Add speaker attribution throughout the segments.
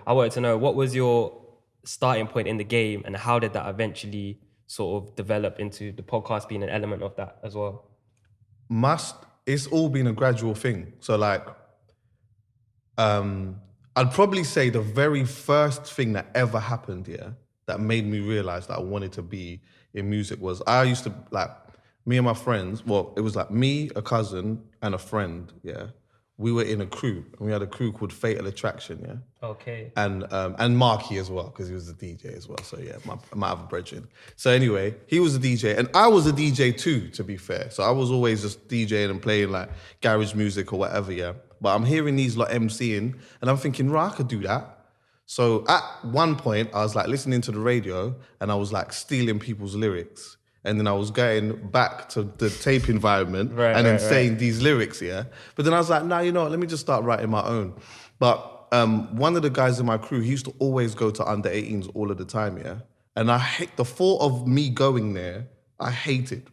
Speaker 1: I wanted to know, what was your starting point in the game, and how did that eventually sort of develop into the podcast being an element of that as well?
Speaker 2: It's all been a gradual thing. So like, I'd probably say the very first thing that ever happened, that made me realize that I wanted to be in music was I used to like, me and my friends, well, it was like me, a cousin, and a friend, we were in a crew, and we had a crew called Fatal Attraction,
Speaker 1: Okay.
Speaker 2: and Marky as well, because he was a DJ as well. So yeah, my other brethren. So anyway, he was a DJ, and I was a DJ too, to be fair. So I was always just DJing and playing like garage music or whatever, But I'm hearing these like MCing, and I'm thinking, right, I could do that. So at one point, I was like listening to the radio, and I was like stealing people's lyrics. And then I was going back to the tape environment saying these lyrics, But then I was like, nah, you know what, let me just start writing my own. But one of the guys in my crew, he used to always go to under 18s all of the time, And I hate the thought of me going there, I hated.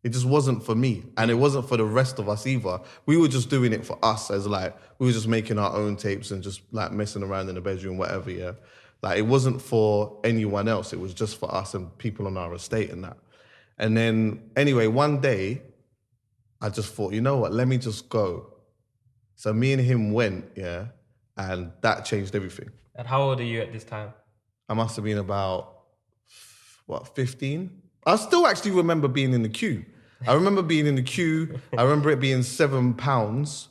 Speaker 2: It just wasn't for me. And it wasn't for the rest of us either. We were just doing it for us, as like, we were just making our own tapes and just like messing around in the bedroom, whatever, Like it wasn't for anyone else. It was just for us and people on our estate and that. And then, anyway, one day, I just thought, you know what, let me just go. So me and him went, and that changed everything.
Speaker 1: And how old are you at this time?
Speaker 2: I must have been about, 15? I still actually remember being in the queue. I remember being in the queue. I remember it being £7,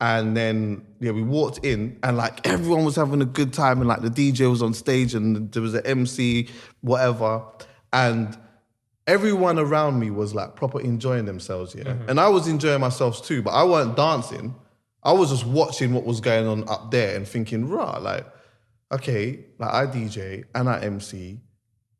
Speaker 2: And then, we walked in, and like everyone was having a good time, and like the DJ was on stage, and there was an MC, whatever. And everyone around me was like proper enjoying themselves, And I was enjoying myself too, but I weren't dancing. I was just watching what was going on up there and thinking, like, okay, like I DJ and I MC,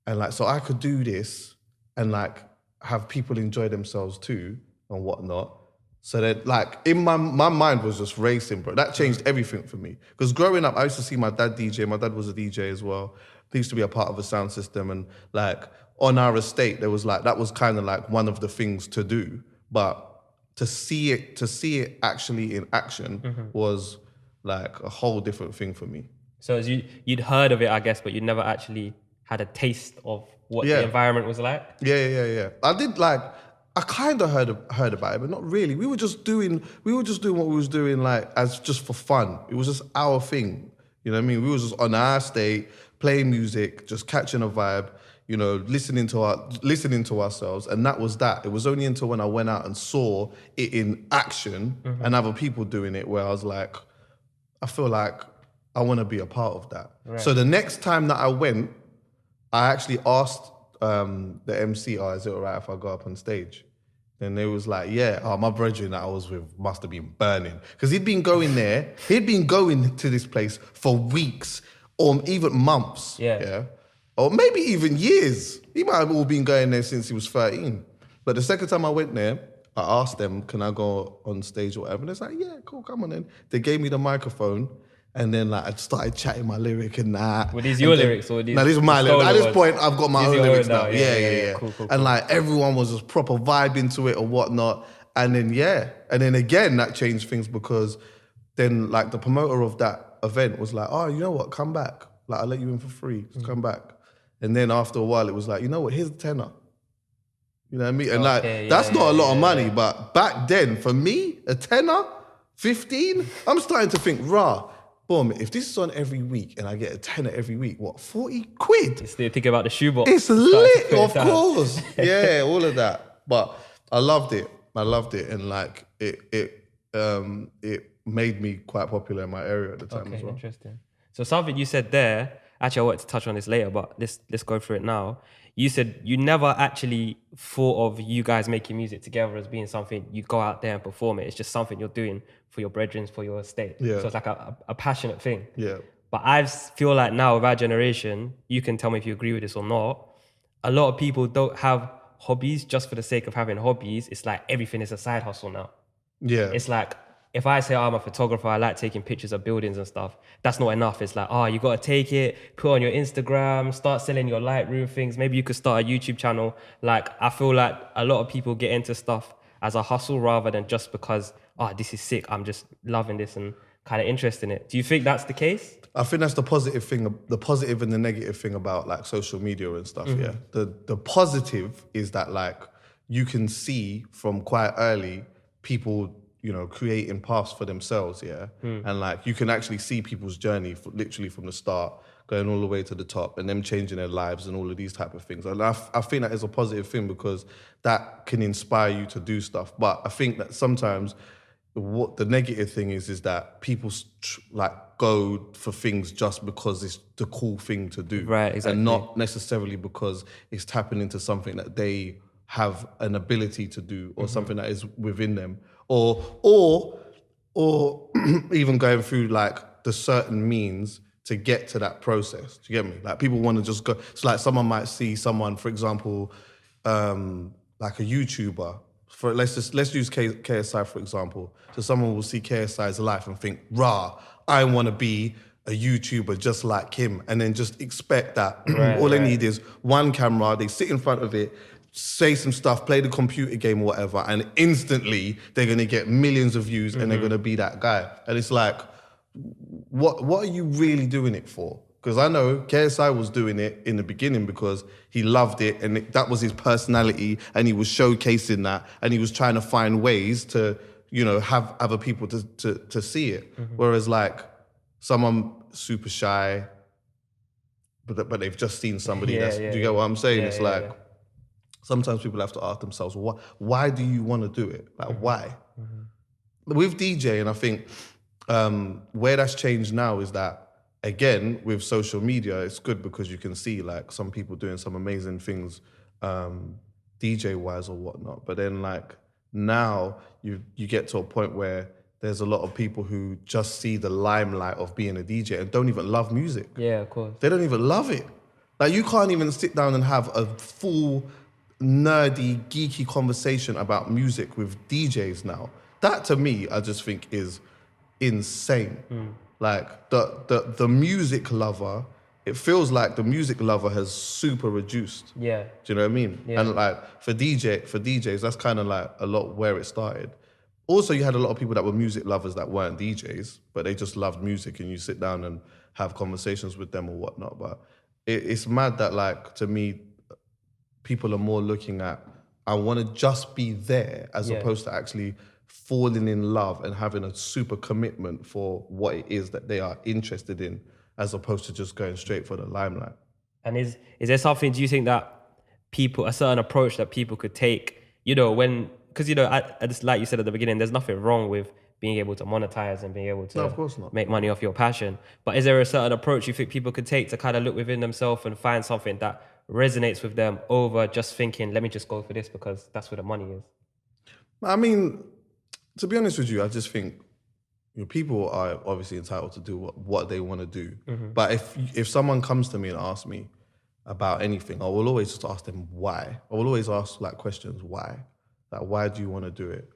Speaker 2: and like, so I could do this and like have people enjoy themselves too and whatnot. So that like, in my mind was just racing, bro. That changed everything for me. Because growing up, I used to see my dad DJ. My dad was a DJ as well. He used to be a part of a sound system, and like, on our estate, there was like, that was kind of like one of the things to do. But to see it actually in action was like a whole different thing for me.
Speaker 1: So as you'd heard of it, I guess, but you'd never actually had a taste of what the environment was like?
Speaker 2: Yeah. I did like, I kind of heard about it, but not really. We were just doing what we was doing like as just for fun. It was just our thing. You know what I mean? We was just on our estate, playing music, just catching a vibe, listening to ourselves, and that was that. It was only until when I went out and saw it in action and other people doing it where I was like, I feel like I want to be a part of that. Right. So the next time that I went, I actually asked the MC, is it all right if I go up on stage? Then they was like, my brethren that I was with must have been burning. Because he'd been going to this place for weeks or even months. Yeah. Or maybe even years. He might have all been going there since he was 13. But the second time I went there, I asked them, can I go on stage or whatever? And they're like, yeah, cool, come on then. They gave me the microphone, and then like I started chatting my lyric and that.
Speaker 1: Were these your lyrics or these?
Speaker 2: No, these are my lyrics. At this point, I've got my own lyrics now. Yeah.
Speaker 1: Cool.
Speaker 2: And like everyone was just proper vibing to it or whatnot. And then again, that changed things, because then like the promoter of that event was like, oh, you know what, come back. Like I'll let you in for free, just come back. And then after a while, it was like, you know what, here's the tenner. You know what I mean? And that's not a lot of money, but back then, for me, a tenner, 15, I'm starting to think, boom, if this is on every week and I get a tenner every week, what, 40 quid?
Speaker 1: You're still thinking about the shoebox.
Speaker 2: It's lit, of course. Yeah, all of that. But I loved it. And like, it made me quite popular in my area at the time as well.
Speaker 1: Interesting. So something you said there, actually I wanted to touch on this later, but let's go through it now. You said you never actually thought of you guys making music together as being something you go out there and perform it. It's just something you're doing for your brethren, for your estate.
Speaker 2: Yeah.
Speaker 1: So it's like a passionate thing.
Speaker 2: Yeah.
Speaker 1: But I feel like now with our generation, you can tell me if you agree with this or not, a lot of people don't have hobbies just for the sake of having hobbies. It's like everything is a side hustle now.
Speaker 2: Yeah.
Speaker 1: It's like, if I say, I'm a photographer, I like taking pictures of buildings and stuff, that's not enough. It's like, you got to take it, put it on your Instagram, start selling your Lightroom things. Maybe you could start a YouTube channel. Like, I feel like a lot of people get into stuff as a hustle rather than just because, this is sick, I'm just loving this and kind of interest in it. Do you think that's the case?
Speaker 2: I think that's the positive and the negative thing about like social media and stuff. Yeah, the positive is that like you can see from quite early people, creating paths for themselves. Yeah, and like you can actually see people's journey literally from the start, going all the way to the top, and them changing their lives and all of these type of things. And I think that is a positive thing because that can inspire you to do stuff. But I think that sometimes what the negative thing is that people like go for things just because it's the cool thing to do,
Speaker 1: right? Exactly,
Speaker 2: and not necessarily because it's tapping into something that they have an ability to do or something that is within them, or even going through like the certain means to get to that process. Do you get me? Like people want to just go. So like someone might see someone, for example, like a YouTuber. Let's use KSI for example. So someone will see KSI's life and think, rah, I want to be a YouTuber just like him, and then just expect that all they need is one camera, they sit in front of it, say some stuff, play the computer game or whatever, and instantly they're gonna get millions of views and they're gonna be that guy. And it's like, what are you really doing it for? Because I know KSI was doing it in the beginning because he loved it and that was his personality and he was showcasing that and he was trying to find ways to, have other people to see it. Whereas like someone super shy, but they've just seen somebody do you get what I'm saying? It's like sometimes people have to ask themselves, why do you want to do it? Like why? With DJing, I think where that's changed now is that, again, with social media, it's good because you can see like some people doing some amazing things DJ-wise or whatnot. But then like now you get to a point where there's a lot of people who just see the limelight of being a DJ and don't even love music.
Speaker 1: Yeah, of course.
Speaker 2: They don't even love it. Like you can't even sit down and have a full nerdy, geeky conversation about music with DJs now. That to me, I just think is insane. Like the music lover, it feels like the music lover has super reduced.
Speaker 1: Yeah.
Speaker 2: Do you know what I mean?
Speaker 1: Yeah.
Speaker 2: And like for DJs, that's kind of like a lot where it started. Also, you had a lot of people that were music lovers that weren't DJs, but they just loved music and you sit down and have conversations with them or whatnot. But it's mad that like, to me, people are more looking at, I want to just be there as opposed to actually falling in love and having a super commitment for what it is that they are interested in, as opposed to just going straight for the limelight.
Speaker 1: And is there something, do you think that a certain approach that people could take, because just like you said at the beginning, there's nothing wrong with being able to monetize and being able to
Speaker 2: of course not.
Speaker 1: make money off your passion. But is there a certain approach you think people could take to kind of look within themselves and find something that resonates with them over just thinking, let me just go for this because that's where the money is?
Speaker 2: I mean, to be honest with you, I just think people are obviously entitled to do what they want to do. But if someone comes to me and asks me about anything, I will always just ask them why. I will always ask like questions, why? Like, why do you want to do it?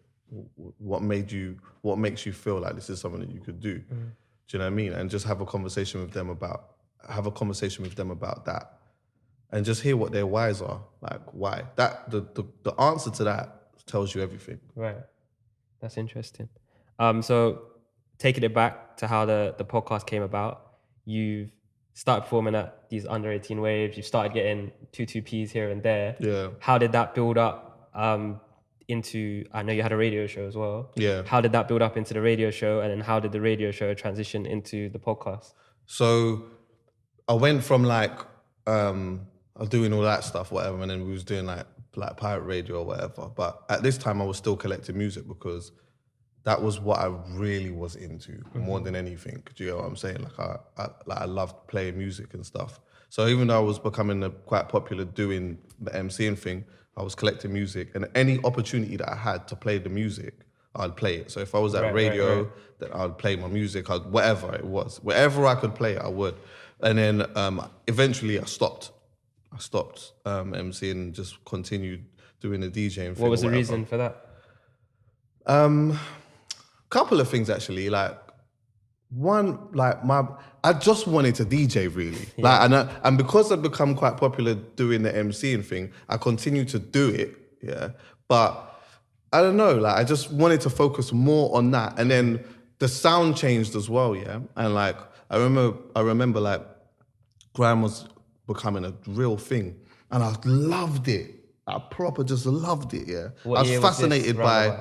Speaker 2: What makes you feel like this is something that you could do? Do you know what I mean? And just have a conversation with them about that. And just hear what their whys are. Like why? That the answer to that tells you everything.
Speaker 1: Right. That's interesting. So taking it back to how the podcast came about, you've started performing at these under 18 waves, you've started getting 2Ps here and there.
Speaker 2: Yeah.
Speaker 1: How did that build up into, I know you had a radio show as well.
Speaker 2: Yeah.
Speaker 1: How did that build up into the radio show, and then how did the radio show transition into the podcast?
Speaker 2: So I went from like, I was doing all that stuff, whatever, and then we was doing like pirate radio or whatever. But at this time I was still collecting music because that was what I really was into more than anything. Do you know what I'm saying? Like I loved playing music and stuff. So even though I was becoming quite popular doing the MCing thing, I was collecting music, and any opportunity that I had to play the music, I'd play it. So if I was at radio, then I'd play my music, whatever it was. Wherever I could play it, I would. And then eventually I stopped MCing and just continued doing the DJing thing.
Speaker 1: What was the reason for that?
Speaker 2: Couple of things actually. Like one, like I just wanted to DJ really. Yeah. Like and because I've become quite popular doing the MCing thing, I continue to do it. Yeah, but I don't know. Like I just wanted to focus more on that, and then the sound changed as well, yeah. And like I remember like grime was becoming a real thing, and I loved it. I proper just loved it, yeah.
Speaker 1: What
Speaker 2: I was
Speaker 1: year was this
Speaker 2: fascinated by.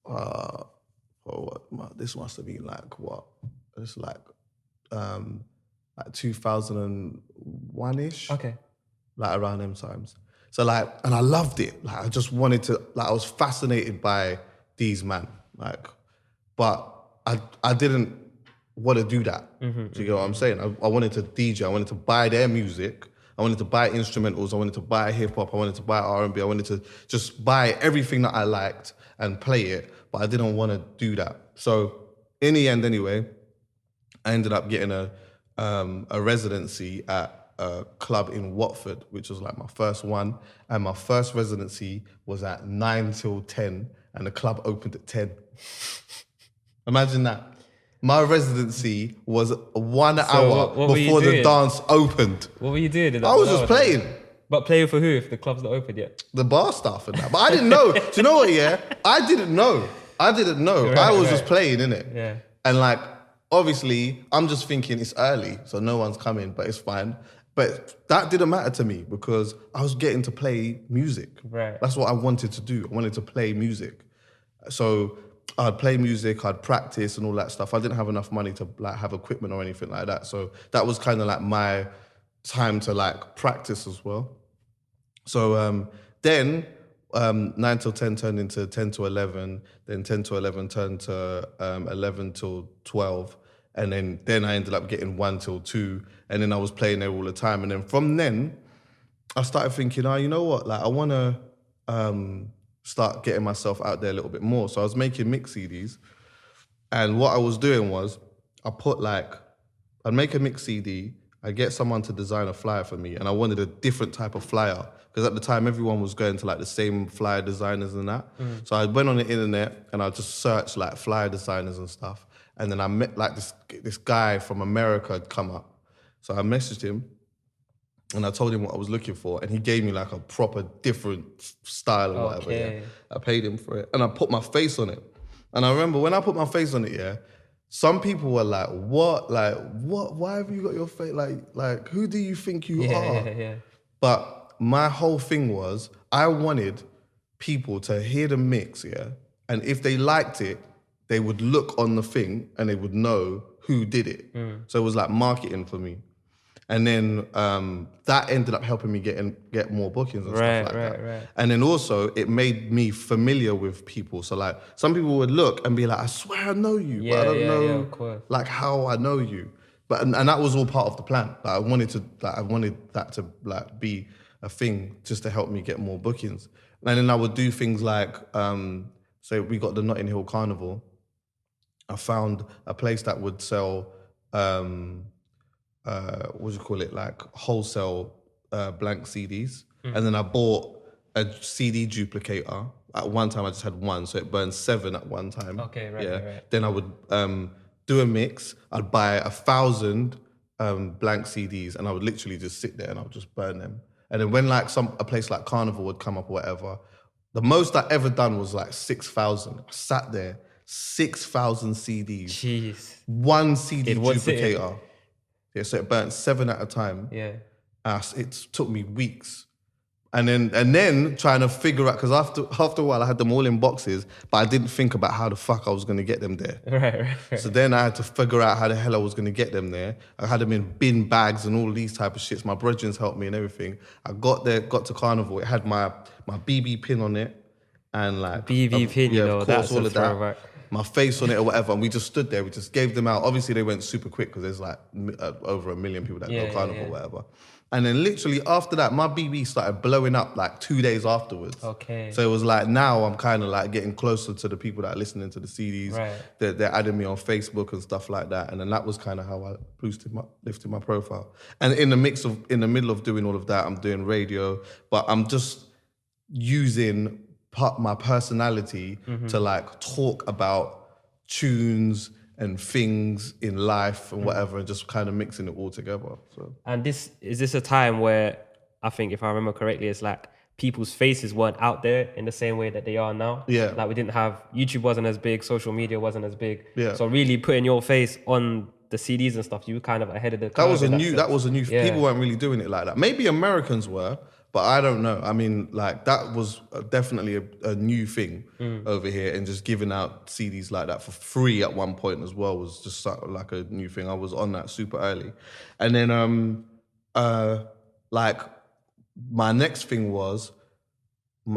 Speaker 1: roundabout?
Speaker 2: This must have been like what? It's like 2001 ish.
Speaker 1: Okay.
Speaker 2: Like around them times. So like, and I loved it. Like I just wanted to, like I was fascinated by these man. Like, but I didn't want to do that. Do you get what I'm saying? I wanted to DJ. I wanted to buy their music. I wanted to buy instrumentals. I wanted to buy hip hop. I wanted to buy R&B. I wanted to just buy everything that I liked and play it. But I didn't want to do that. So in the end, anyway, I ended up getting a residency at a club in Watford, which was like my first one. And my first residency was at 9 till 10, and the club opened at 10. Imagine that. My residency was 1 hour
Speaker 1: what were you
Speaker 2: before the
Speaker 1: doing?
Speaker 2: dance opened.
Speaker 1: What were you doing?
Speaker 2: I was just playing
Speaker 1: But playing for who if the club's not open yet?
Speaker 2: the bar stuff and that. But I didn't know. Do you know what, yeah? I didn't know. I was just playing, innit?
Speaker 1: Yeah.
Speaker 2: And like, obviously, I'm just thinking it's early, so no one's coming, but it's fine. But that didn't matter to me because I was getting to play music.
Speaker 1: Right.
Speaker 2: That's what I wanted to do. I wanted to play music. So I'd play music, I'd practice and all that stuff. I didn't have enough money to like have equipment or anything like that. So that was kind of like my time to like practice as well. So then 9 till 10 turned into 10 to 11, then 10 to 11 turned to 11 till 12. And then I ended up getting 1 till 2, and then I was playing there all the time. And then from then, I started thinking, you know what? Like I want to start getting myself out there a little bit more. So I was making mix CDs, and what I was doing was I'd make a mix CD, I'd get someone to design a flyer for me, and I wanted a different type of flyer because at the time everyone was going to like the same flyer designers and that. So I went on the internet and I just searched like flyer designers and stuff. And then I met like this guy from America had come up. So I messaged him and I told him what I was looking for, and he gave me like a proper different style or whatever. Yeah. I paid him for it and I put my face on it. And I remember when I put my face on it, yeah, some people were like, what? Like, what? Why have you got your face? Like, who do you think you are?
Speaker 1: Yeah.
Speaker 2: But my whole thing was I wanted people to hear the mix, yeah, and if they liked it, they would look on the thing and they would know who did it. So it was like marketing for me. And then that ended up helping me get more bookings and stuff like that. Right. And then also it made me familiar with people. So like some people would look and be like, I swear I know you, but I don't know like how I know you. But and that was all part of the plan. Like I wanted that to like be a thing just to help me get more bookings. And then I would do things like, say we got the Notting Hill Carnival. I found a place that would sell, like wholesale blank CDs. And then I bought a CD duplicator. At one time I just had one, so it burned 7 at one time.
Speaker 1: Okay, right.
Speaker 2: Then I would do a mix. I'd buy 1,000 blank CDs and I would literally just sit there and I would just burn them. And then when like a place like Carnival would come up or whatever, the most I ever done was like 6,000. I sat there, 6,000 CDs.
Speaker 1: Jeez.
Speaker 2: One CD duplicator. Yeah, so it burnt 7 at a time.
Speaker 1: Yeah.
Speaker 2: It took me weeks. And then trying to figure out, because after a while I had them all in boxes, but I didn't think about how the fuck I was going to get them there.
Speaker 1: Right.
Speaker 2: So then I had to figure out how the hell I was going to get them there. I had them in bin bags and all these type of shits. My brethren helped me and everything. I got to Carnival. It had my BB pin on it. And like...
Speaker 1: BB pin, you know,
Speaker 2: of course,
Speaker 1: that's
Speaker 2: all
Speaker 1: a
Speaker 2: of
Speaker 1: throwback.
Speaker 2: My face on it or whatever, and we just stood there. We just gave them out. Obviously, they went super quick because there's like over 1 million people that go Carnival or whatever. And then literally after that, my BB started blowing up like 2 days afterwards.
Speaker 1: Okay.
Speaker 2: So it was like now I'm kind of like getting closer to the people that are listening to the CDs.
Speaker 1: Right.
Speaker 2: They're adding me on Facebook and stuff like that. And then that was kind of how I lifted my profile. And in the middle of doing all of that, I'm doing radio, but I'm just using my personality to like talk about tunes and things in life and whatever, and just kind of mixing it all together. So.
Speaker 1: And is this a time where I think, if I remember correctly, it's like people's faces weren't out there in the same way that they are now.
Speaker 2: Yeah.
Speaker 1: Like we didn't have, YouTube wasn't as big, social media wasn't as big.
Speaker 2: Yeah.
Speaker 1: So really putting your face on the CDs and stuff, you were kind of ahead of the curve.
Speaker 2: That was a new, people weren't really doing it like that. Maybe Americans were, but I don't know. I mean, like that was definitely a new thing over here, and just giving out CDs like that for free at one point as well was just like a new thing. I was on that super early. And then like my next thing was,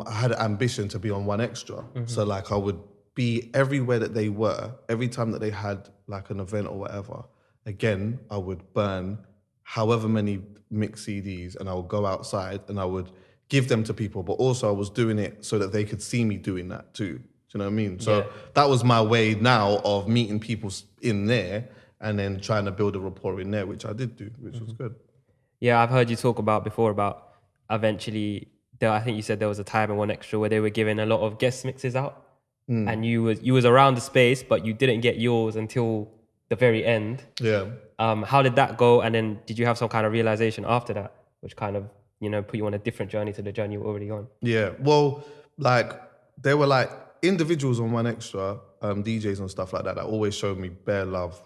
Speaker 2: I had an ambition to be on One Extra. So like I would be everywhere that they were, every time that they had like an event or whatever. Again, I would burn however many mixed CDs, and I would go outside and I would give them to people, but also I was doing it so that they could see me doing that too. Do you know what I mean? So that was my way now of meeting people in there and then trying to build a rapport in there, which I did do, which was good.
Speaker 1: Yeah, I've heard you talk about before about eventually, I think you said there was a time in One Extra where they were giving a lot of guest mixes out, and you was around the space, but you didn't get yours until the very end.
Speaker 2: Yeah.
Speaker 1: How did that go? And then did you have some kind of realization after that, which kind of, put you on a different journey to the journey you were already on?
Speaker 2: Yeah. Well, like there were like individuals on One Extra, DJs and stuff like that always showed me bare love.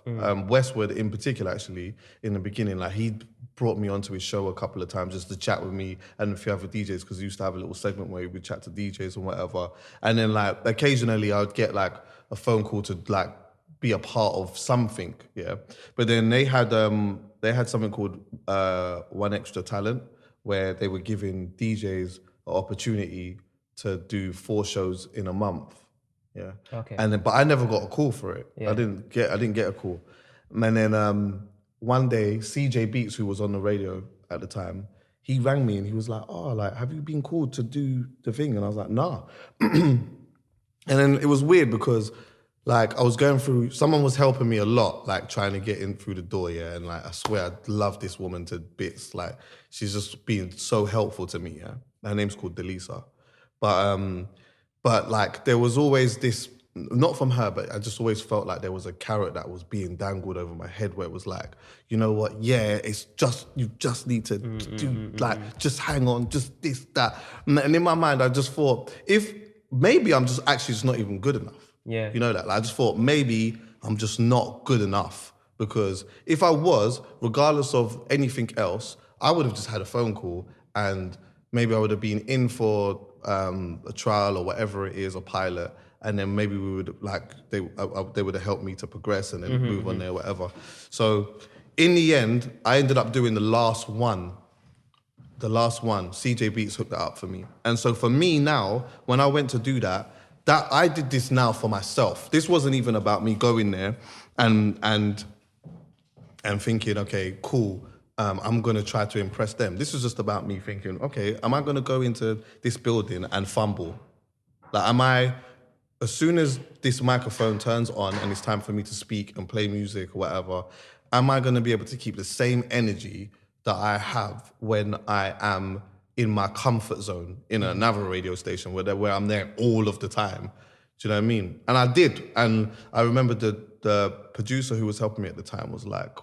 Speaker 2: Westwood in particular, actually, in the beginning, like he brought me onto his show a couple of times just to chat with me and a few other DJs, because he used to have a little segment where he would chat to DJs and whatever. And then like occasionally I would get like a phone call to like be a part of something, yeah. But then they had something called One Extra Talent, where they were giving DJs an opportunity to do 4 shows in a month, yeah.
Speaker 1: Okay.
Speaker 2: And then, but I never got a call for it.
Speaker 1: Yeah.
Speaker 2: I didn't get a call. And then one day, CJ Beats, who was on the radio at the time, he rang me and he was like, "Oh, like, have you been called to do the thing?" And I was like, "Nah." And then it was weird because like I was going through, someone was helping me a lot, like trying to get in through the door, yeah. And like, I swear, I love this woman to bits. Like, she's just been so helpful to me, yeah. Her name's called Delisa. But like, there was always this, not from her, but I just always felt like there was a carrot that was being dangled over my head where it was like, you know what, yeah, it's just, you just need to do, like, just hang on, just this, that. And in my mind, I just thought, maybe I'm just actually just not even good enough.
Speaker 1: Yeah.
Speaker 2: You know that? Like, I just thought maybe I'm just not good enough, because if I was, regardless of anything else, I would have just had a phone call and maybe I would have been in for a trial or whatever it is, a pilot, and then maybe we would like they would have helped me to progress and then move on there, whatever. So in the end, I ended up doing the last one. CJ Beats hooked that up for me, and so for me now, when I went to do that I did this now for myself. This wasn't even about me going there and thinking, okay, cool, I'm gonna try to impress them. This was just about me thinking, okay, am I gonna go into this building and fumble? Like, as soon as this microphone turns on and it's time for me to speak and play music or whatever, am I gonna be able to keep the same energy that I have when I am in my comfort zone in another radio station where I'm there all of the time? Do you know what I mean? And I did. And I remember the producer who was helping me at the time was like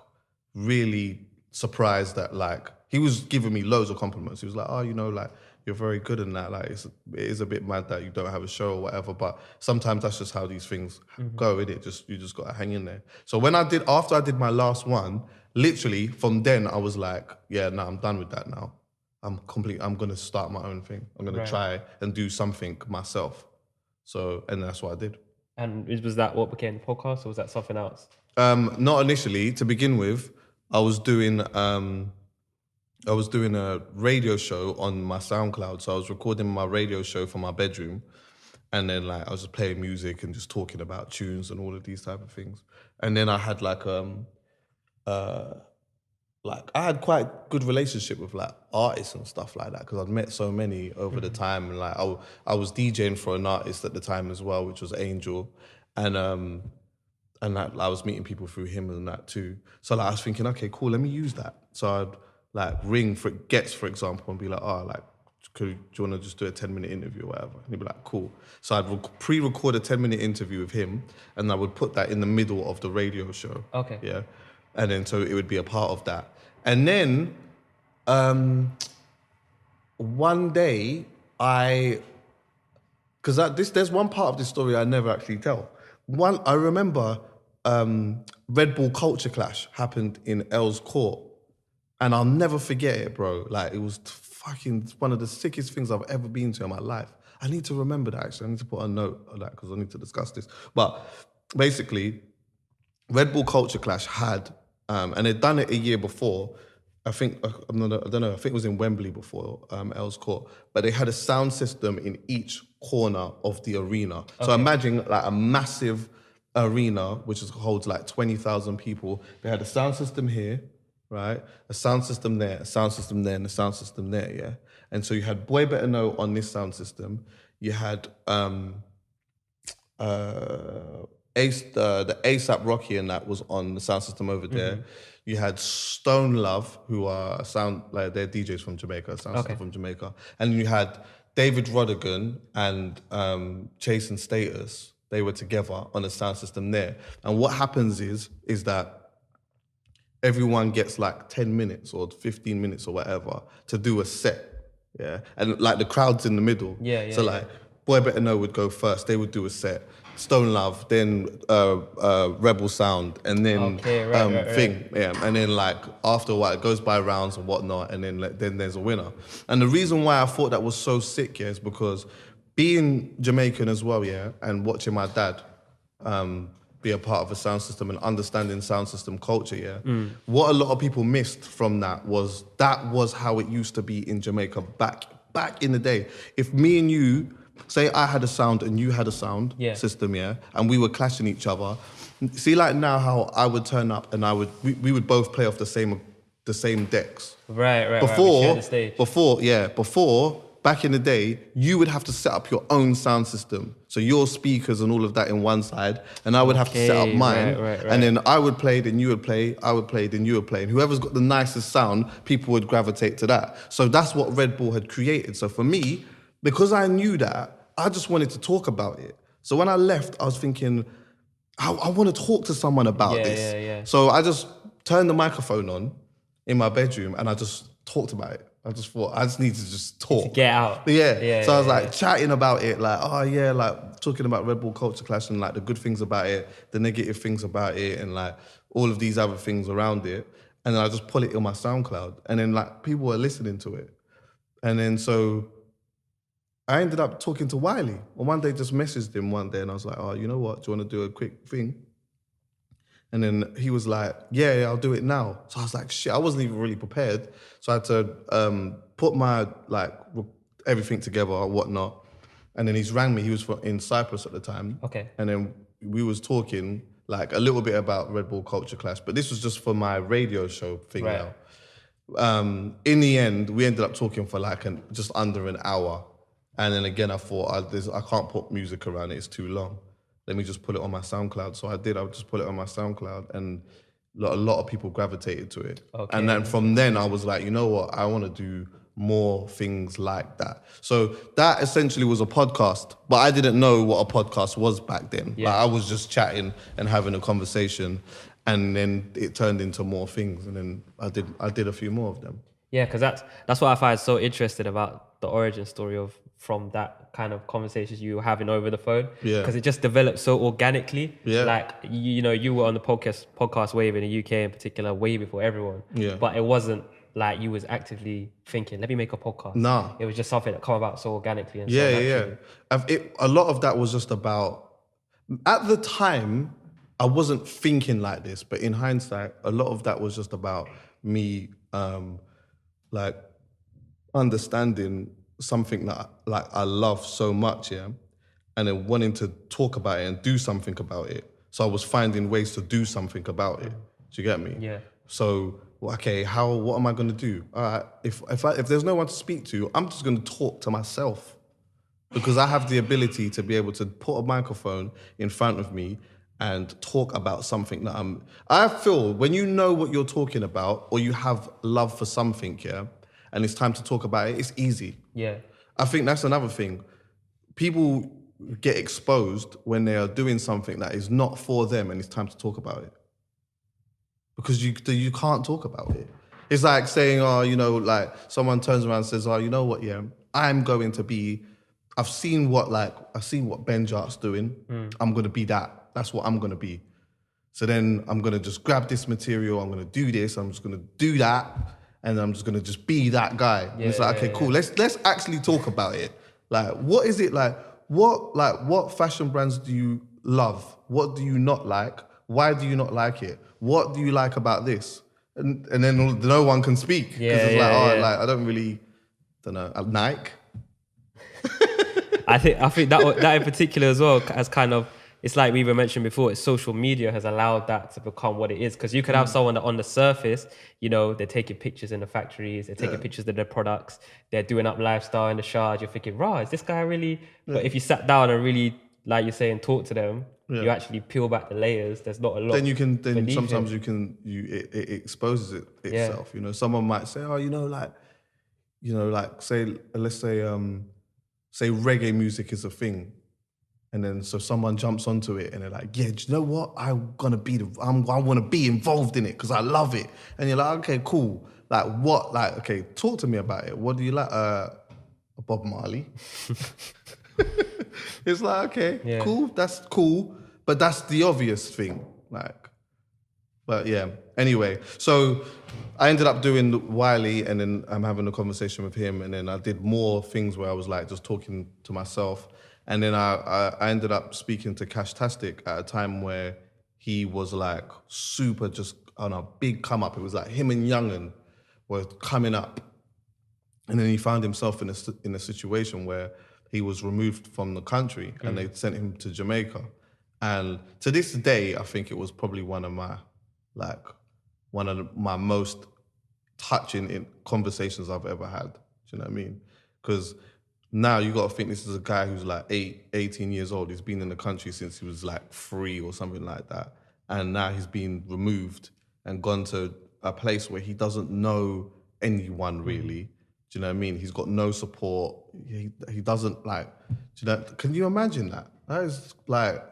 Speaker 2: really surprised that, like, he was giving me loads of compliments. He was like, "Oh, like, you're very good in that. Like, it is a bit mad that you don't have a show or whatever, but sometimes that's just how these things go, innit? You just gotta hang in there." So after I did my last one, literally from then I was like, yeah, no, I'm done with that now. I'm gonna start my own thing. I'm gonna try and do something myself. So, and that's what I did.
Speaker 1: And was that what became the podcast, or was that something else?
Speaker 2: Not initially. To begin with, I was doing a radio show on my SoundCloud. So I was recording my radio show from my bedroom, and then like I was just playing music and just talking about tunes and all of these type of things. And then I had I had quite good relationship with like artists and stuff like that, because I'd met so many over the time, and like I was DJing for an artist at the time as well, which was Angel, and that, I was meeting people through him and that too. So like I was thinking, okay, cool, let me use that. So I'd like ring for Gets, for example, and be like, "Oh, like, do you want to just do a 10-minute interview or whatever?" And he'd be like, "Cool." So I'd pre-record a 10-minute interview with him, and I would put that in the middle of the radio show.
Speaker 1: Okay.
Speaker 2: Yeah. And then so it would be a part of that. And then one day There's one part of this story I never actually tell. I remember Red Bull Culture Clash happened in Earl's Court, and I'll never forget it, bro. Like, it was fucking one of the sickest things I've ever been to in my life. I need to remember that, actually. I need to put a note on that because I need to discuss this. But basically, Red Bull Culture Clash had, and they'd done it a year before. I think, I don't know, I think it was in Wembley before, Earl's Court. But they had a sound system in each corner of the arena. Okay. So imagine like a massive arena, which holds like 20,000 people. They had a sound system here, right? A sound system there, a sound system there, and a sound system there, yeah? And so you had Boy Better Know on this sound system. You had the ASAP Rocky, and that was on the sound system over there. You had Stone Love, who are they're DJs from Jamaica, sound system from Jamaica. And you had David Rodigan and Chase and Status. They were together on a sound system there. And what happens is that everyone gets like 10 minutes or 15 minutes or whatever to do a set. Yeah. And like the crowd's in the middle. So Boy Better Know would go first. They would do a set. Stone Love, then Rebel Sound, and then Thing. Yeah. And then like after a while, it goes by rounds and whatnot, and then there's a winner. And the reason why I thought that was so sick, yeah, is because being Jamaican as well, yeah, and watching my dad be a part of a sound system and understanding sound system culture, yeah. What a lot of people missed from that was how it used to be in Jamaica back in the day. If me and you, say I had a sound and you had a sound system, yeah, and we were clashing each other. See, like now how I would turn up and we would both play off the same decks.
Speaker 1: Right.
Speaker 2: Before, back in the day, you would have to set up your own sound system. So your speakers and all of that in one side, and I would have to set up mine. And then I would play, then you would play, I would play, then you would play. And whoever's got the nicest sound, people would gravitate to that. So that's what Red Bull had created. So for me, because I knew that, I just wanted to talk about it. So when I left, I was thinking, I want to talk to someone about this.
Speaker 1: Yeah.
Speaker 2: So I just turned the microphone on in my bedroom and I just talked about it. I just thought, I just need to just talk.
Speaker 1: To get out.
Speaker 2: Yeah. So I was like chatting about it, like, like talking about Red Bull Culture Clash and like the good things about it, the negative things about it, and like all of these other things around it. And then I just put it on my SoundCloud. And then like people were listening to it. And then so I ended up talking to Wiley. And one day just messaged him one day and I was like, oh, you know what? Do you want to do a quick thing? And then he was like, yeah, I'll do it now. So I was like, shit, I wasn't even really prepared. So I had to put my, like, everything together or whatnot. And then he's rang me. He was in Cyprus at the time.
Speaker 1: Okay.
Speaker 2: And then we was talking, like, a little bit about Red Bull Culture Clash. But this was just for my radio show thing now. In the end, we ended up talking for, like, just under an hour. And then again, I thought, I can't put music around it, it's too long. Let me just put it on my SoundCloud. So I did, I just put it on my SoundCloud and a lot of people gravitated to it. Okay. And then from then I was like, you know what, I want to do more things like that. So that essentially was a podcast, but I didn't know what a podcast was back then. Yeah. Like I was just chatting and having a conversation and then it turned into more things and then I did a few more of them.
Speaker 1: Yeah, because that's what I find so interesting about the origin story of from that kind of conversations you were having over the phone. Yeah. Because it just developed so organically. Yeah. Like, you know, you were on the podcast wave in the UK in particular way before everyone. Yeah. But it wasn't like you was actively thinking, let me make a podcast. No. It was just something that come about so organically. And
Speaker 2: A lot of that was just about, at the time, I wasn't thinking like this, but in hindsight, a lot of that was just about me, like understanding something that like I love so much, yeah, and then wanting to talk about it and do something about it. So I was finding ways to do something about it. Do you get me?
Speaker 1: Yeah.
Speaker 2: So okay, what am I going to do? If there's no one to speak to, I'm just going to talk to myself because I have the ability to be able to put a microphone in front of me and talk about something that I feel when you know what you're talking about or you have love for something, yeah, and it's time to talk about it, it's easy.
Speaker 1: Yeah.
Speaker 2: I think that's another thing. People get exposed when they are doing something that is not for them and it's time to talk about it. Because you can't talk about it. It's like saying, like someone turns around and says, you know what, yeah, I'm going to be, I've seen what Ben Jart's doing. I'm going to be that. That's what I'm going to be. So then I'm going to just grab this material. I'm going to do this. I'm just going to do that. And I'm just going to just be that guy. And it's like, okay, cool. Let's actually talk about it. Like, what is it like? What fashion brands do you love? What do you not like? Why do you not like it? What do you like about this? And then no one can speak. Because it's like, I don't know, Nike.
Speaker 1: I think that in particular as well as kind of, it's like we were mentioned before, it's social media has allowed that to become what it is. Because you could have someone that on the surface, you know, they're taking pictures in the factories, they're taking pictures of their products, they're doing up lifestyle in the Shard. You're thinking, rah, is this guy really? But if you sat down and really, like you're saying, talk to them, you actually peel back the layers. There's not a lot.
Speaker 2: Then sometimes it exposes itself. You know, someone might say, oh, let's say reggae music is a thing. And then so someone jumps onto it and they're like, yeah, do you know what? I want to be involved in it because I love it. And you're like, okay, cool. Like what? Like, okay, talk to me about it. What do you like? Bob Marley. It's like, okay, cool. That's cool. But that's the obvious thing. Like, but yeah. Anyway, so I ended up doing Wiley and then I'm having a conversation with him. And then I did more things where I was like just talking to myself. And then I ended up speaking to Cashtastic at a time where he was like super just on a big come up. It was like him and Young'un were coming up. And then he found himself in a situation where he was removed from the country and they sent him to Jamaica. And to this day, I think it was probably one of my most touching conversations I've ever had. Do you know what I mean? Because now you got to think this is a guy who's like 18 years old. He's been in the country since he was like 3 or something like that. And now he's been removed and gone to a place where he doesn't know anyone really. Do you know what I mean? He's got no support. He doesn't like, do you know, can you imagine that? That is like,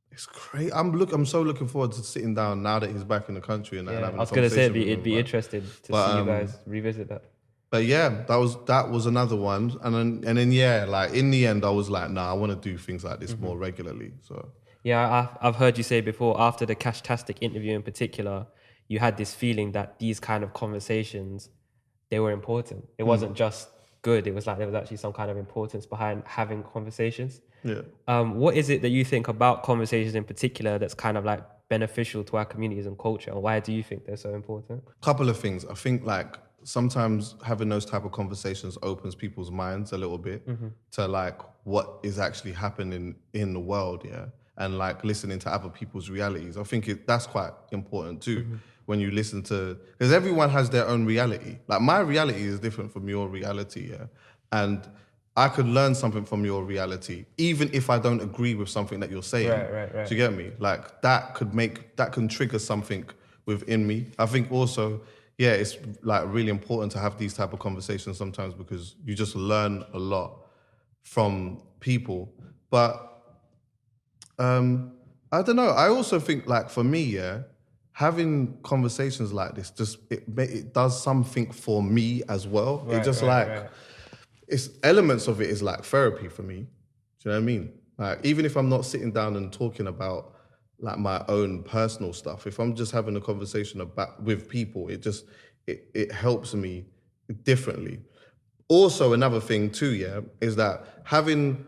Speaker 2: it's crazy. I'm so looking forward to sitting down now that he's back in the country and having a conversation. I was going to say
Speaker 1: it'd be interesting to see you guys revisit that.
Speaker 2: But yeah, that was another one, and then like in the end, I was like, nah, I want to do things like this more regularly. So
Speaker 1: yeah, I've heard you say before, after the Cashtastic interview in particular, you had this feeling that these kind of conversations, they were important. It wasn't just good. It was like there was actually some kind of importance behind having conversations.
Speaker 2: Yeah.
Speaker 1: What is it that you think about conversations in particular that's kind of like beneficial to our communities and culture, and why do you think they're so important?
Speaker 2: Couple of things. I think like sometimes having those type of conversations opens people's minds a little bit to like what is actually happening in the world, and like listening to other people's realities. I think that's quite important too. When you listen to, because everyone has their own reality. Like my reality is different from your reality, and I could learn something from your reality, even if I don't agree with something that you're saying.
Speaker 1: Right.
Speaker 2: Do you get me? Like that can trigger something within me. I think also, it's like really important to have these type of conversations sometimes because you just learn a lot from people. But I don't know. I also think like for me, having conversations like this it does something for me as well. It's elements of it is like therapy for me. Do you know what I mean? Like even if I'm not sitting down and talking about like my own personal stuff, if I'm just having a conversation with people, it helps me differently. Also, another thing too, is that having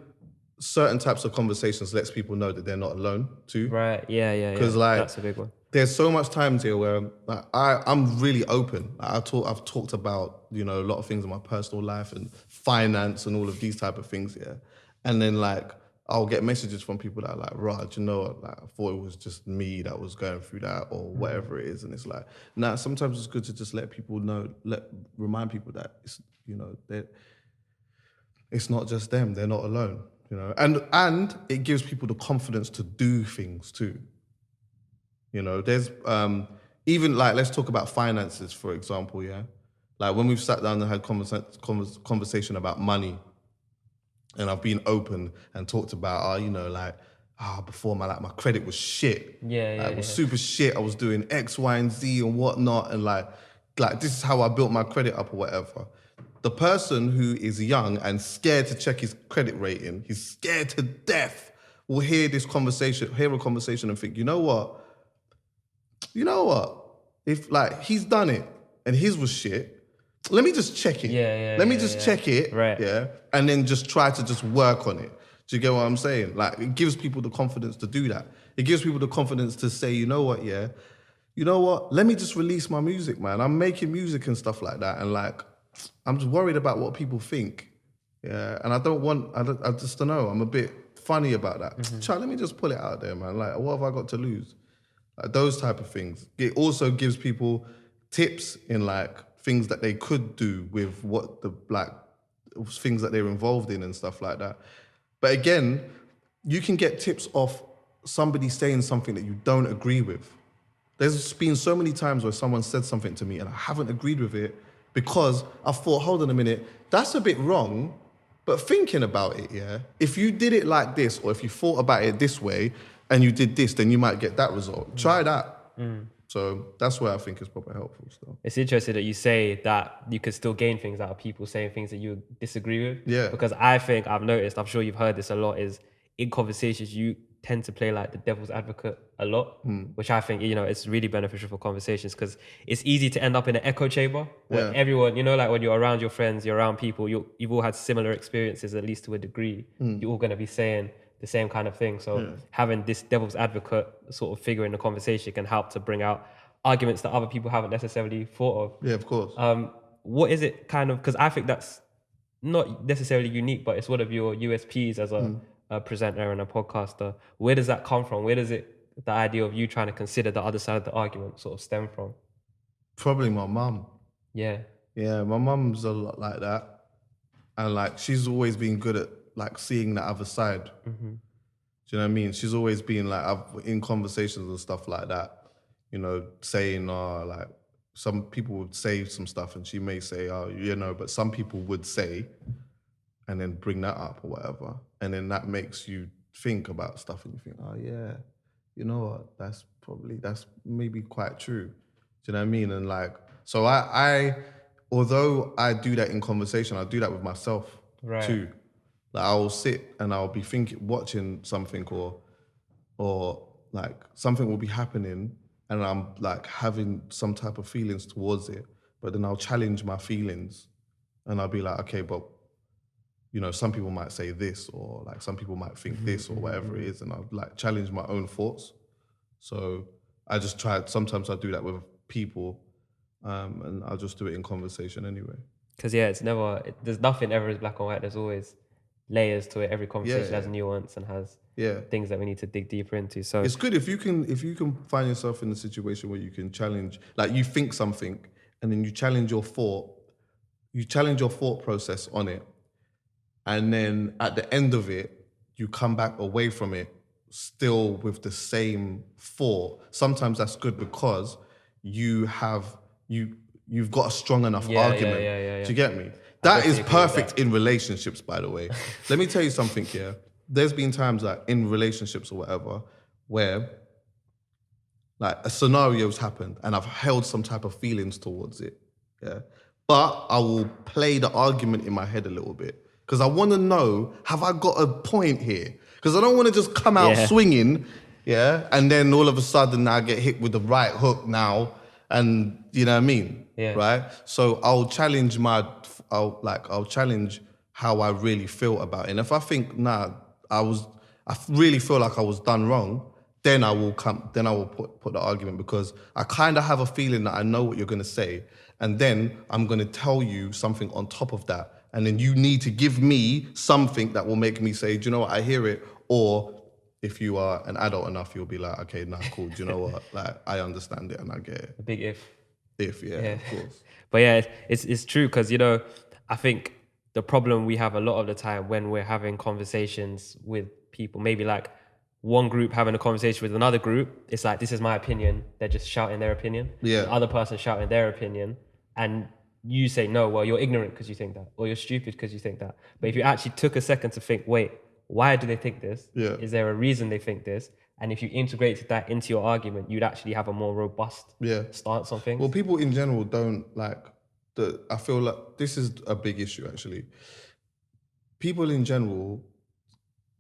Speaker 2: certain types of conversations lets people know that they're not alone too.
Speaker 1: Right. Yeah.
Speaker 2: Because like
Speaker 1: that's a big one.
Speaker 2: There's so much times here where like, I'm really open. Like, I've talked about, a lot of things in my personal life and finance and all of these type of things, and then like I'll get messages from people that are like, Raj, like I thought it was just me that was going through that or whatever it is. And it's like, sometimes it's good to just let people know, remind people that it's, it's not just them, they're not alone, and it gives people the confidence to do things too. There's even like, let's talk about finances, for example, Like when we've sat down and had conversation about money, and I've been open and talked about, before my credit was shit. It was super shit. I was doing X, Y, and Z and whatnot, and like this is how I built my credit up or whatever. the person who is young and scared to check his credit rating, he's scared to death, will hear a conversation and think, you know what? If like he's done it and his was shit, let me just check it. Let me just check it.
Speaker 1: Right.
Speaker 2: Yeah. And then just try to just work on it. Do you get what I'm saying? Like, it gives people the confidence to do that. It gives people the confidence to say, you know what, let me just release my music, man. I'm making music and stuff like that. And like, I'm just worried about what people think. Yeah. And I just don't know. I'm a bit funny about that. Child, let me just pull it out there, man. Like, what have I got to lose? Like, those type of things. It also gives people tips in like things that they could do with what the like things that they're involved in and stuff like that. But again, you can get tips off somebody saying something that you don't agree with. There's been so many times where someone said something to me and I haven't agreed with it because I thought, hold on a minute, that's a bit wrong. But thinking about it, yeah, if you did it like this, or if you thought about it this way and you did this, then you might get that result. Try that. So that's where I think it's proper helpful still.
Speaker 1: It's interesting that you say that you could still gain things out of people saying things that you disagree with.
Speaker 2: Yeah.
Speaker 1: Because I think I've noticed, I'm sure you've heard this a lot, is in conversations, you tend to play like the devil's advocate a lot, which I think, it's really beneficial for conversations because it's easy to end up in an echo chamber where everyone, like when you're around your friends, you're around people, you've all had similar experiences, at least to a degree. You're all going to be saying the same kind of thing. So having this devil's advocate sort of figure in the conversation can help to bring out arguments that other people haven't necessarily thought of.
Speaker 2: Yeah, of course.
Speaker 1: What is it kind of, because I think that's not necessarily unique, but it's one of your USPs as a presenter and a podcaster. Where does that come from? Where does the idea of you trying to consider the other side of the argument sort of stem from?
Speaker 2: Probably my mum.
Speaker 1: Yeah.
Speaker 2: Yeah, my mum's a lot like that. And like, she's always been good at like seeing the other side. Do you know what I mean? She's always been like, in conversations and stuff like that, saying, like, some people would say some stuff and she may say, but some people would say, and then bring that up or whatever. And then that makes you think about stuff and you think, oh yeah, you know what? That's maybe quite true. Do you know what I mean? And like, so I although I do that in conversation, I do that with myself too. Like, I'll sit and I'll be watching something or like something will be happening and I'm like having some type of feelings towards it, but then I'll challenge my feelings and I'll be like, okay, but some people might say this, or like some people might think this, or whatever it is, and I'll like challenge my own thoughts. So I just sometimes I do that with people, and I'll just do it in conversation anyway.
Speaker 1: Because there's nothing ever as black and white. There's always layers to it. Every conversation has nuance and has things that we need to dig deeper into. So
Speaker 2: it's good if you can find yourself in a situation where you can challenge, like you think something and then you challenge your thought process on it. And then at the end of it, you come back away from it still with the same thought. Sometimes that's good because you've got a strong enough argument. Do you get me? That is perfect in relationships, by the way. Let me tell you something here. There's been times like in relationships or whatever, where like a scenario's happened and I've held some type of feelings towards it. Yeah. But I will play the argument in my head a little bit. Because I want to know, have I got a point here? Because I don't want to just come out swinging, and then all of a sudden I get hit with the right hook now, and you know what I mean, right? So I'll challenge how I really feel about it. And if I think, I really feel like I was done wrong, then I will put the argument, because I kind of have a feeling that I know what you're going to say, and then I'm going to tell you something on top of that. And then you need to give me something that will make me say, do you know what, I hear it. Or if you are an adult enough, you'll be like, okay, cool. Do you know what? Like, I understand it and I get it.
Speaker 1: A big if.
Speaker 2: If, of course.
Speaker 1: But yeah, it's true because, I think the problem we have a lot of the time when we're having conversations with people, maybe like one group having a conversation with another group, it's like, this is my opinion. They're just shouting their opinion.
Speaker 2: Yeah.
Speaker 1: The other person shouting their opinion. And you say, no, well, you're ignorant because you think that, or you're stupid because you think that. But if you actually took a second to think, wait, why do they think this?
Speaker 2: Yeah.
Speaker 1: Is there a reason they think this? And if you integrated that into your argument, you'd actually have a more robust stance on things.
Speaker 2: Well, people in general don't like I feel like this is a big issue actually. People in general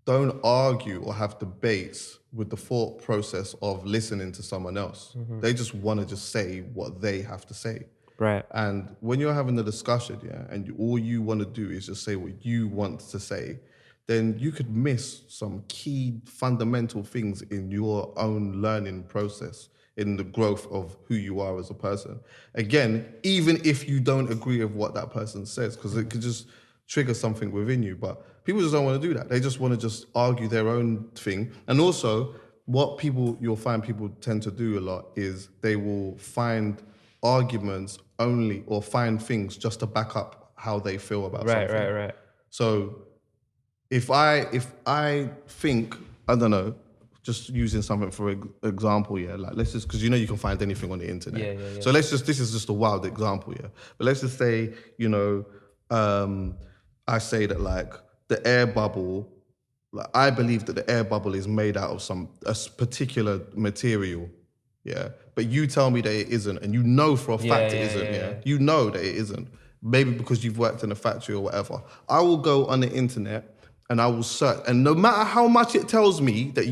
Speaker 2: don't argue or have debates with the thought process of listening to someone else. They just want to just say what they have to say.
Speaker 1: Right.
Speaker 2: And when you're having a discussion, and all you want to do is just say what you want to say, then you could miss some key fundamental things in your own learning process, in the growth of who you are as a person. Again, even if you don't agree with what that person says, because it could just trigger something within you, but people just don't want to do that. They just want to just argue their own thing. And also, what you'll find people tend to do a lot is they will find arguments only, or find things just to back up how they feel about something.
Speaker 1: Right.
Speaker 2: So if I think, I don't know, just using something for example, like let's just, because you can find anything on the internet.
Speaker 1: Yeah.
Speaker 2: So this is just a wild example, but let's just say, I say that like the air bubble, like I believe that the air bubble is made out of a particular material, but you tell me that it isn't, and you know for a fact it isn't, you know that it isn't, maybe because you've worked in a factory or whatever. I will go on the internet and I will search, and no matter how much it tells me that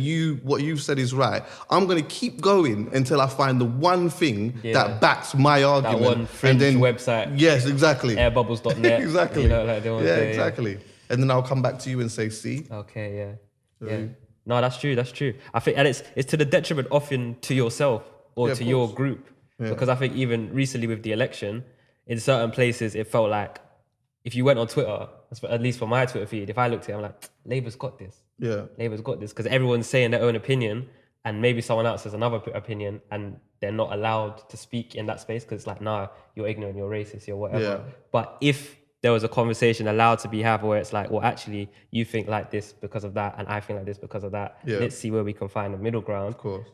Speaker 2: what you've said is right, I'm gonna keep going until I find the one thing that backs my argument.
Speaker 1: That one fringe website.
Speaker 2: Yes, exactly.
Speaker 1: Airbubbles.net.
Speaker 2: Exactly. Exactly. And then I'll come back to you and say, see?
Speaker 1: Okay, yeah. No, that's true. I think, and it's to the detriment often to yourself or to your group. Yeah. Because I think even recently with the election, in certain places, it felt like if you went on Twitter, at least for my Twitter feed, if I looked at it, I'm like, Labour's got this.
Speaker 2: Yeah.
Speaker 1: Labour's got this. Because everyone's saying their own opinion, and maybe someone else has another opinion, and they're not allowed to speak in that space because it's like, nah, you're ignorant, you're racist, you're whatever. Yeah. But if there was a conversation allowed to be had where it's like, well, actually, you think like this because of that, and I think like this because of that. Yeah. Let's see where we can find a middle ground.
Speaker 2: Of course.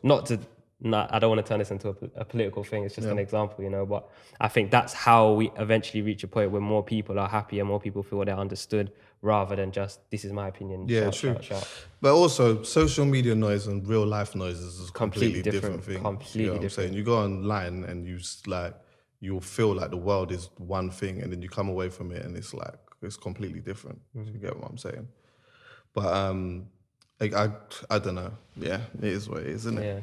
Speaker 1: I don't want to turn this into a political thing. It's just an example, But I think that's how we eventually reach a point where more people are happy and more people feel they're understood, rather than just, this is my opinion.
Speaker 2: Yeah, true. Shout. But also, social media noise and real life noises is a completely different thing.
Speaker 1: Completely different.
Speaker 2: I'm saying? You go online and you'll feel like the world is one thing, and then you come away from it and it's like, it's completely different. Mm-hmm. You get what I'm saying? But I don't know. Yeah, it is what it is, isn't it?
Speaker 1: Yeah.